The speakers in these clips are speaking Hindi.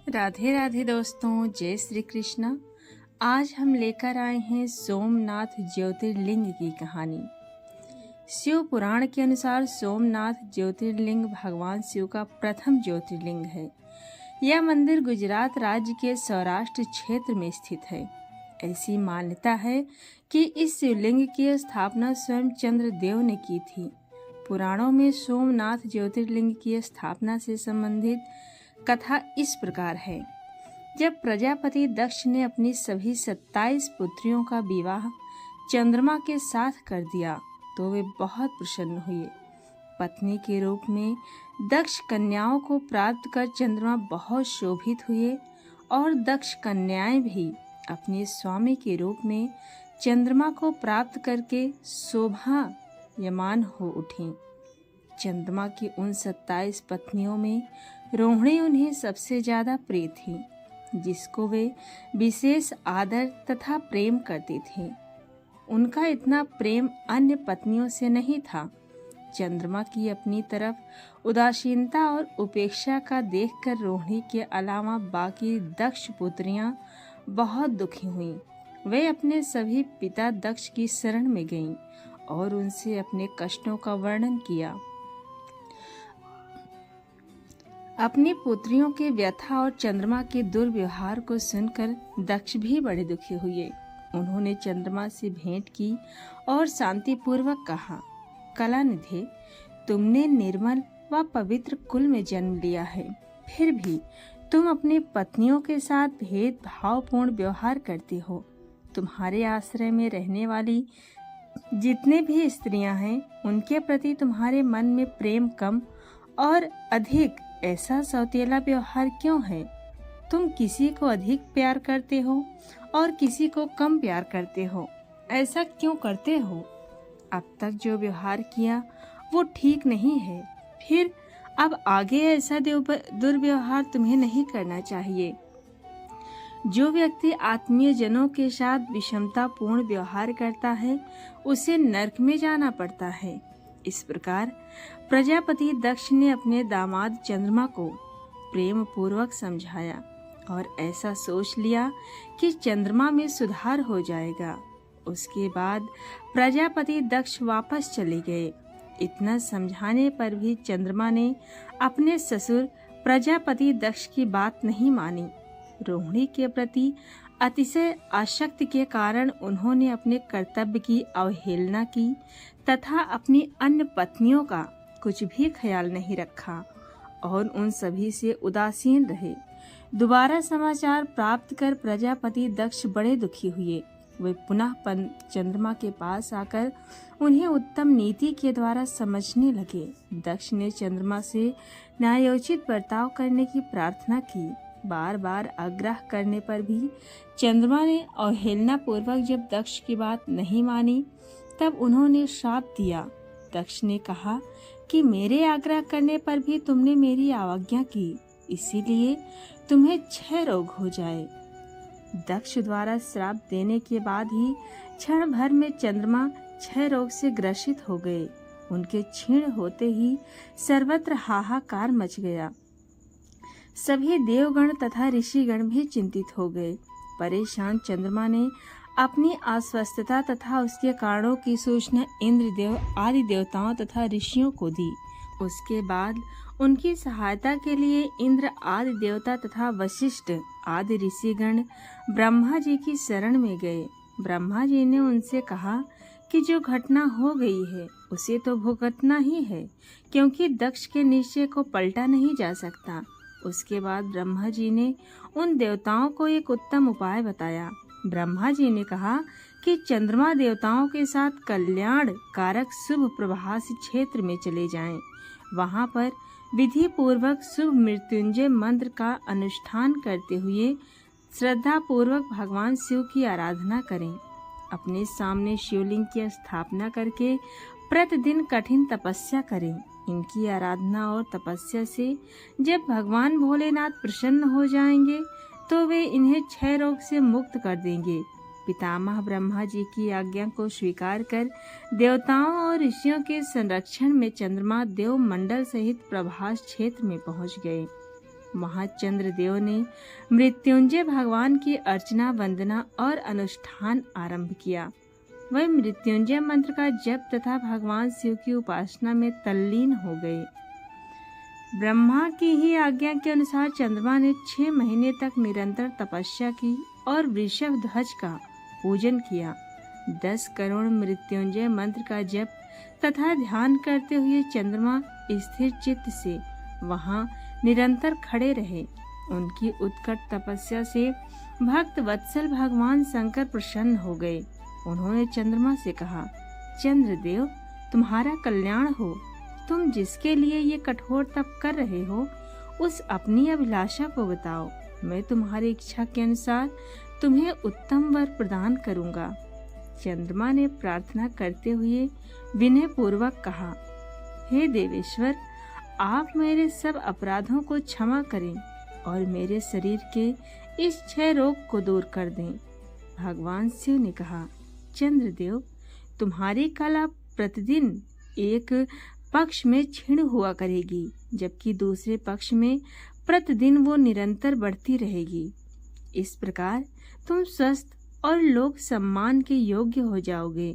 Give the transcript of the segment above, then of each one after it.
राधे राधे दोस्तों, जय श्री कृष्ण। आज हम लेकर आए हैं सोमनाथ ज्योतिर्लिंग की कहानी। शिव पुराण के अनुसार सोमनाथ ज्योतिर्लिंग भगवान शिव का प्रथम ज्योतिर्लिंग है। यह मंदिर गुजरात राज्य के सौराष्ट्र क्षेत्र में स्थित है। ऐसी मान्यता है कि इस शिवलिंग की स्थापना स्वयं चंद्रदेव ने की थी। पुराणों में सोमनाथ ज्योतिर्लिंग की स्थापना से संबंधित कथा इस प्रकार है। जब प्रजापति दक्ष ने अपनी सभी 27 पुत्रियों का विवाह चंद्रमा के साथ कर दिया तो वे बहुत प्रसन्न हुए। पत्नी के रूप में दक्ष कन्याओं को प्राप्त कर चंद्रमा बहुत शोभित हुए और दक्ष कन्याएं भी अपने स्वामी के रूप में चंद्रमा को प्राप्त करके शोभायमान हो उठीं। चंद्रमा की उन 27 पत्नियों में रोहिणी उन्हें सबसे ज्यादा प्रिय थी, जिसको वे विशेष आदर तथा प्रेम करती थीं। उनका इतना प्रेम अन्य पत्नियों से नहीं था। चंद्रमा की अपनी तरफ उदासीनता और उपेक्षा का देखकर रोहिणी के अलावा बाकी दक्ष पुत्रियां बहुत दुखी हुईं। वे अपने सभी पिता दक्ष की शरण में गईं और उनसे अपने कष्टों का वर्णन किया। अपनी पुत्रियों के व्यथा और चंद्रमा के दुर्व्यवहार को सुनकर दक्ष भी बड़े दुखी हुए। उन्होंने चंद्रमा से भेंट की और शांतिपूर्वक कहा, कलानिधे, तुमने निर्मल व पवित्र कुल में जन्म लिया है, फिर भी तुम अपनी पत्नियों के साथ भेदभावपूर्ण व्यवहार करती हो। तुम्हारे आश्रय में रहने वाली जितने भी स्त्रियां हैं, उनके प्रति तुम्हारे मन में प्रेम कम और अधिक ऐसा सौतेला व्यवहार क्यों है? तुम किसी को अधिक प्यार करते हो और किसी को कम प्यार करते हो। ऐसा क्यों करते हो? अब तक जो व्यवहार किया वो ठीक नहीं है, फिर अब आगे ऐसा दुर्व्यवहार तुम्हें नहीं करना चाहिए। जो व्यक्ति आत्मीय जनों के साथ विषमतापूर्ण व्यवहार करता है, उसे नरक में जाना पड़ता है। इस प्रकार प्रजापति दक्ष ने अपने दामाद चंद्रमा को प्रेम पूर्वक समझाया और ऐसा सोच लिया कि चंद्रमा में सुधार हो जाएगा। उसके बाद प्रजापति दक्ष वापस चले गए। इतना समझाने पर भी चंद्रमा ने अपने ससुर प्रजापति दक्ष की बात नहीं मानी। रोहिणी के प्रति अतिशय आसक्ति के कारण उन्होंने अपने कर्तव्य की अवहेलना की तथा अपनी अन्य पत्नियों का कुछ भी ख्याल नहीं रखा और उन सभी से उदासीन रहे। दोबारा समाचार प्राप्त कर प्रजापति दक्ष बड़े दुखी हुए। वे पुनः चंद्रमा के पास आकर उन्हें उत्तम नीति के द्वारा समझने लगे। दक्ष ने चंद्रमा से न्यायोचित बर्ताव करने की प्रार्थना की। बार बार आग्रह करने पर भी चंद्रमा ने अवहेलना पूर्वक जब दक्ष की बात नहीं मानी, तब उन्होंने श्राप दिया। दक्ष ने कहा कि मेरे आग्रह करने पर भी तुमने मेरी अवज्ञा की, इसीलिए तुम्हें 6 रोग हो जाए। दक्ष द्वारा श्राप देने के बाद ही क्षण भर में चंद्रमा 6 रोग से ग्रसित हो गए। उनके क्षीण होते ही सर्वत्र हाहाकार मच गया। सभी देवगण तथा ऋषिगण भी चिंतित हो गए। परेशान चंद्रमा ने अपनी अस्वस्थता तथा उसके कारणों की सूचना इंद्रदेव आदि देवताओं तथा ऋषियों को दी। उसके बाद उनकी सहायता के लिए इंद्र आदि देवता तथा वशिष्ठ आदि ऋषिगण ब्रह्मा जी की शरण में गए। ब्रह्मा जी ने उनसे कहा कि जो घटना हो गई है उसे तो भुगतना ही है, क्योंकि दक्ष के निश्चय को पलटा नहीं जा सकता। उसके बाद ब्रह्मा जी ने उन देवताओं को एक उत्तम उपाय बताया। ब्रह्मा जी ने कहा कि चंद्रमा देवताओं के साथ कल्याण कारक शुभ प्रभास क्षेत्र में चले जाएं। वहां पर विधि पूर्वक शुभ मृत्युंजय मंत्र का अनुष्ठान करते हुए श्रद्धा पूर्वक भगवान शिव की आराधना करें। अपने सामने शिवलिंग की स्थापना करके प्रतिदिन कठिन तपस्या करें। इनकी आराधना और तपस्या से जब भगवान भोलेनाथ प्रसन्न हो जाएंगे तो वे इन्हें 6 रोग से मुक्त कर देंगे। पितामह ब्रह्मा जी की आज्ञा को स्वीकार कर देवताओं और ऋषियों के संरक्षण में चंद्रमा देव मंडल सहित प्रभास क्षेत्र में पहुंच गए। वहाँ चंद्रदेव ने मृत्युंजय भगवान की अर्चना, वंदना और अनुष्ठान आरंभ किया। वह मृत्युंजय मंत्र का जप तथा भगवान शिव की उपासना में तल्लीन हो गए। ब्रह्मा की ही आज्ञा के अनुसार चंद्रमा ने 6 महीने तक निरंतर तपस्या की और वृषभ ध्वज का पूजन किया। 10 करोड़ मृत्युंजय मंत्र का जप तथा ध्यान करते हुए चंद्रमा स्थिर चित्त से वहां निरंतर खड़े रहे। उनकी उत्कट तपस्या से भक्त वत्सल भगवान शंकर प्रसन्न हो गए। उन्होंने चंद्रमा से कहा, चंद्रदेव, तुम्हारा कल्याण हो। तुम जिसके लिए ये कठोर तप कर रहे हो, उस अपनी अभिलाषा को बताओ। मैं तुम्हारी इच्छा के अनुसार तुम्हें उत्तम वर प्रदान करूंगा। चंद्रमा ने प्रार्थना करते हुए विनय पूर्वक कहा, हे देवेश्वर, आप मेरे सब अपराधों को क्षमा करें और मेरे शरीर के इस क्षय रोग को दूर कर दें। भगवान शिव ने कहा, चंद्रदेव, तुम्हारी कला प्रतिदिन एक पक्ष में क्षीण हुआ करेगी, जबकि दूसरे पक्ष में प्रतिदिन वो निरंतर बढ़ती रहेगी। इस प्रकार तुम स्वस्थ और लोक सम्मान के योग्य हो जाओगे।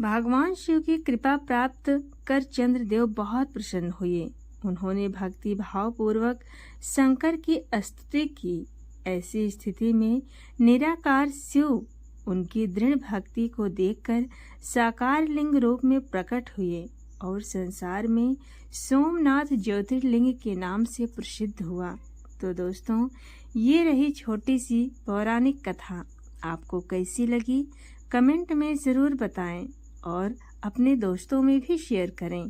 भगवान शिव की कृपा प्राप्त कर चंद्रदेव बहुत प्रसन्न हुए। उन्होंने भक्ति भाव पूर्वक शंकर की स्तुति की। ऐसी स्थिति में निराकार शिव उनकी दृढ़ भक्ति को देखकर साकार लिंग रूप में प्रकट हुए और संसार में सोमनाथ ज्योतिर्लिंग के नाम से प्रसिद्ध हुआ। तो दोस्तों, ये रही छोटी सी पौराणिक कथा। आपको कैसी लगी कमेंट में ज़रूर बताएं और अपने दोस्तों में भी शेयर करें।